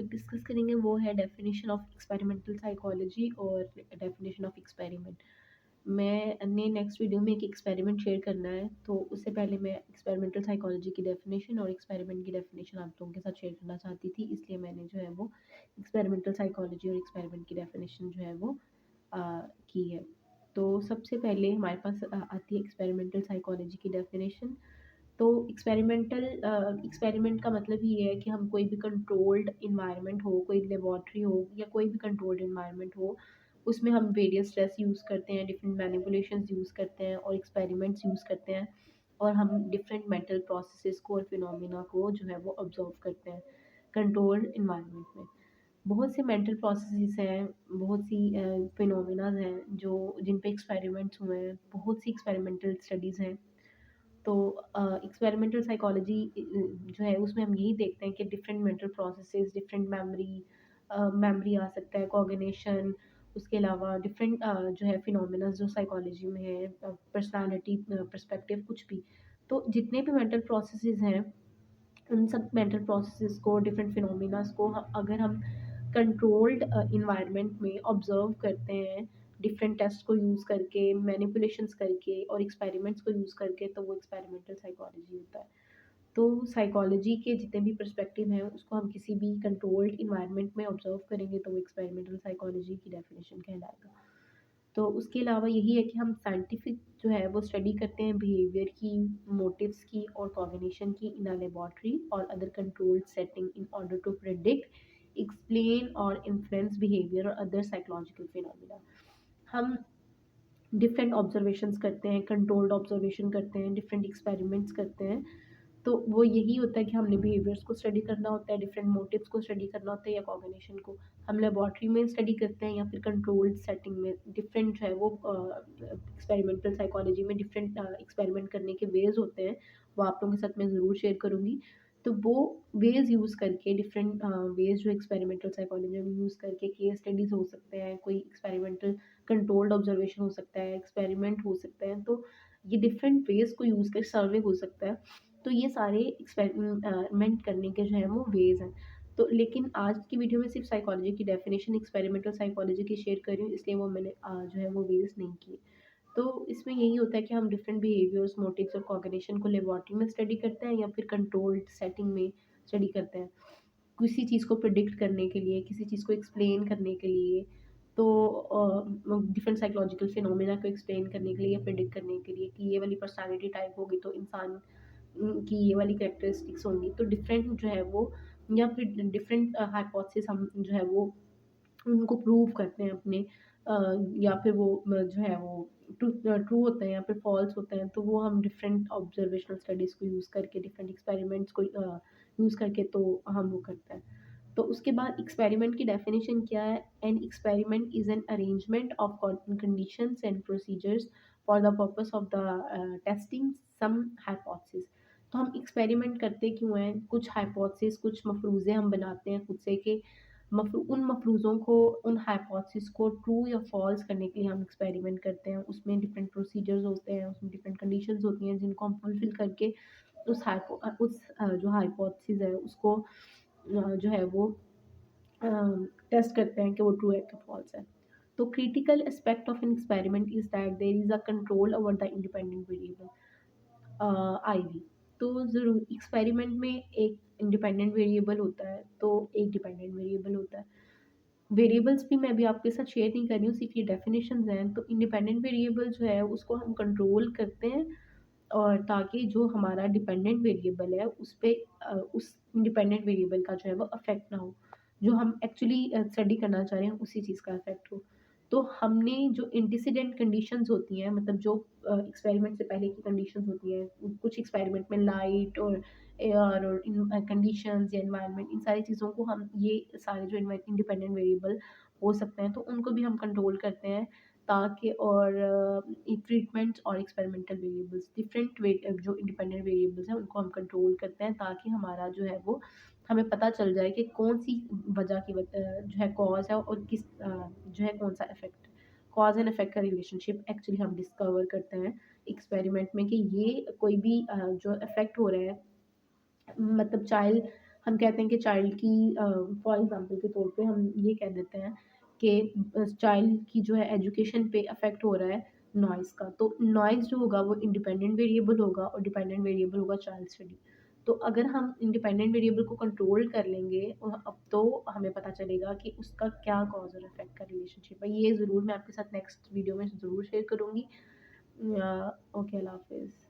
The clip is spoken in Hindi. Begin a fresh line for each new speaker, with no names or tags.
डिस्कस करेंगे वो है डेफिनेशन ऑफ एक्सपेरिमेंटल साइकोलॉजी और डेफिनेशन ऑफ एक्सपेरिमेंट। मैंने नेक्स्ट वीडियो में एक एक्सपेरिमेंट शेयर करना है, तो उससे पहले मैं एक्सपेरिमेंटल साइकोलॉजी की डेफिनेशन और एक्सपेरिमेंट की डेफिनेशन आप लोगों के साथ शेयर करना चाहती थी, इसलिए मैंने जो है वो एक्सपेरिमेंटल साइकोलॉजी और एक्सपेरिमेंट की डेफिनेशन जो है वो की है। तो सबसे पहले हमारे पास आती है एक्सपेरिमेंटल साइकोलॉजी की डेफिनेशन। तो एक्सपेरिमेंट का मतलब ही ये है कि हम कोई भी कंट्रोल्ड इन्वायरमेंट हो, कोई लेबॉर्ट्री हो या कोई भी कंट्रोल्ड इन्वायरमेंट हो, उसमें हम वेरियस स्ट्रेस यूज़ करते हैं, डिफरेंट मैनिपुलेशंस यूज़ करते हैं और एक्सपेरिमेंट्स यूज़ करते हैं, और हम डिफरेंट मेंटल प्रोसेसेस को और फिनोमिना को जो है वो ऑब्जर्व करते हैं कंट्रोल्ड इन्वायरमेंट में। बहुत से मेंटल प्रोसेसेस हैं, बहुत सी फिनोमिना हैं जो जिन पे एक्सपेरिमेंट्स हुए हैं, बहुत सी एक्सपेरिमेंटल स्टडीज़ हैं। तो एक्सपेरिमेंटल साइकोलॉजी जो है उसमें हम यही देखते हैं कि different mental processes, different memory आ सकता है, कॉग्निशन, उसके अलावा डिफरेंट जो है फिनोमेना जो साइकोलॉजी में है, पर्सनालिटी पर्सपेक्टिव कुछ भी। तो जितने भी मेंटल प्रोसेसेस हैं, उन सब मेंटल प्रोसेसेस को, डिफरेंट फिनोमिनास को अगर हम कंट्रोल्ड इन्वायरमेंट में ऑब्जर्व करते हैं, डिफरेंट टेस्ट को यूज़ करके, मैनिपुलेशंस करके और एक्सपेरिमेंट्स को यूज़ करके, तो वो एक्सपेरिमेंटल साइकोलॉजी होता है। तो साइकोलॉजी के जितने भी पर्सपेक्टिव हैं उसको हम किसी भी कंट्रोल्ड इन्वायरमेंट में ऑब्जर्व करेंगे तो वो एक्सपेरिमेंटल साइकोलॉजी की डेफिनेशन कहलाएगा। तो उसके अलावा यही है कि हम साइंटिफिक जो है वो स्टडी करते हैं बिहेवियर की, मोटिव्स की और कॉग्निशन की इन अ लेबोरेटरी और other controlled setting in order to predict, explain और इन्फ्लुएंस बिहेवियर और अदर साइकोलॉजिकल फिनोमिना। हम डिफरेंट ऑब्जर्वेशंस करते हैं, कंट्रोल्ड ऑब्जर्वेशन करते हैं, डिफरेंट एक्सपेरिमेंट्स करते हैं। तो वो यही होता है कि हमने बिहेवियर्स को स्टडी करना होता है, डिफरेंट मोटिव्स को स्टडी करना होता है या कॉग्निशन को। हम लेबोरेटरी में स्टडी करते हैं या फिर कंट्रोल्ड सेटिंग में। डिफरेंट जो है वो एक्सपेरिमेंटल साइकोलॉजी में डिफरेंट एक्सपेरिमेंट करने के वेज होते हैं, वो आप लोगों के साथ मैं ज़रूर शेयर करूँगी। तो वो वेज यूज़ करके, डिफरेंट वेज जो एक्सपेरिमेंटल साइकोलॉजी में यूज़ करके केस स्टडीज़ हो सकते हैं, कोई एक्सपेरिमेंटल कंट्रोल्ड ऑब्जर्वेशन हो सकता है, एक्सपेरिमेंट हो सकते हैं। तो ये डिफरेंट वेज को यूज़ कर सर्वे हो सकता है। तो ये सारे एक्सपेरिमेंट करने के जो है वो वेज हैं। तो लेकिन आज की वीडियो में सिर्फ साइकोलॉजी की डेफिनेशन, एक्सपेरिमेंटल साइकोलॉजी की शेयर कर रही हूँ, इसलिए वो मैंने जो है वो वेज नहीं किए। तो इसमें यही होता है कि हम डिफरेंट बिहेवियर्स, मोटिव्स और कॉग्निशन को लेबोरेटरी में स्टडी करते हैं या फिर कंट्रोल्ड सेटिंग में स्टडी करते हैं, किसी चीज़ को प्रिडिक्ट करने के लिए, किसी चीज़ को एक्सप्लेन करने के लिए। तो डिफरेंट साइकोलॉजिकल फिनोमेना को एक्सप्लेन करने के लिए या प्रिडिक्ट करने के लिए कि ये वाली पर्सनालिटी टाइप होगी तो इंसान की ये वाली कैरेक्टरिस्टिक्स होंगी। तो डिफरेंट जो है वो, या फिर डिफरेंट हाइपोथेसिस हम जो है वो उनको प्रूव करते हैं अपने, या फिर वो जो है वो ट्रू ट्रू होते हैं या फिर फॉल्स होते हैं। तो वो हम डिफरेंट ऑब्जर्वेशनल स्टडीज़ को यूज़ करके, डिफरेंट एक्सपेरिमेंट्स को यूज़ करके तो हम वो करते हैं। तो उसके बाद एक्सपेरिमेंट की डेफिनेशन क्या है? An experiment is an arrangement of conditions and procedures for the purpose of the testing some hypothesis. तो हम एक्सपेरिमेंट करते क्यों हैं? कुछ हाइपोथेसिस, कुछ मफरूज़े हम बनाते हैं खुद से कि उन मफरूज़ों को, उन हाइपोथेसिस को ट्रू या फॉल्स करने के लिए हम एक्सपेरिमेंट करते हैं। उसमें डिफरेंट प्रोसीजर्स होते हैं, उसमें डिफरेंट कंडीशंस होती हैं जिनको हम फुलफिल करके जो हाइपोथेसिस है उसको जो है वो टेस्ट करते हैं कि वो ट्रू है कि फॉल्स है। तो critical aspect of an experiment is that there is a control over the independent variable, IV. तो ज़रूर एक्सपेरिमेंट में एक इंडिपेंडेंट वेरिएबल होता है, तो एक डिपेंडेंट वेरिएबल होता है। वेरिएबल्स भी मैं अभी आपके साथ शेयर नहीं कर रही हूँ, सिर्फ ये डेफिनेशंस हैं। तो इंडिपेंडेंट वेरिएबल जो है उसको हम कंट्रोल करते हैं, और ताकि जो हमारा डिपेंडेंट वेरिएबल है उस पे उस इंडिपेंडेंट वेरिएबल का जो है वो अफेक्ट ना हो, जो हम एक्चुअली स्टडी करना चाह रहे हैं उसी चीज़ का अफेक्ट हो। तो हमने जो एंटीसीडेंट कंडीशंस होती हैं, मतलब जो एक्सपेरिमेंट से पहले की कंडीशंस होती हैं, कुछ एक्सपेरिमेंट में लाइट और एयर और कंडीशंस या एनवायरनमेंट, इन सारी चीज़ों को हम, ये सारे जो इंडिपेंडेंट वेरिएबल हो सकते हैं तो उनको भी हम कंट्रोल करते हैं, ताकि और ट्रीटमेंट्स और एक्सपेरिमेंटल वेरिएबल्स, डिफरेंट जो इंडिपेंडेंट वेरिएबल्स हैं उनको हम कंट्रोल करते हैं, ताकि हमारा जो है वो हमें पता चल जाए कि कौन सी वजह की जो है कॉज है, और किस जो है कौन सा इफेक्ट, कॉज एंड इफेक्ट का रिलेशनशिप एक्चुअली हम डिस्कवर करते हैं एक्सपेरिमेंट में कि ये कोई भी जो इफेक्ट हो रहा है, मतलब चाइल्ड हम कहते हैं कि चाइल्ड की फॉर एग्ज़ाम्पल के तौर पे हम ये कह देते हैं कि चाइल्ड की जो है एजुकेशन पे इफ़ेक्ट हो रहा है नॉइज़ का। तो नॉइज़ जो होगा वो इंडिपेंडेंट वेरिएबल होगा और डिपेंडेंट वेरिएबल होगा चाइल्ड स्टडी। तो अगर हम इंडिपेंडेंट वेरिएबल को कंट्रोल कर लेंगे अब तो हमें पता चलेगा कि उसका क्या कॉज़ और इफ़ेक्ट का रिलेशनशिप है। ये ज़रूर मैं आपके साथ नेक्स्ट वीडियो में ज़रूर शेयर करूँगी। ओके, अल्लाह हाफ़िज़।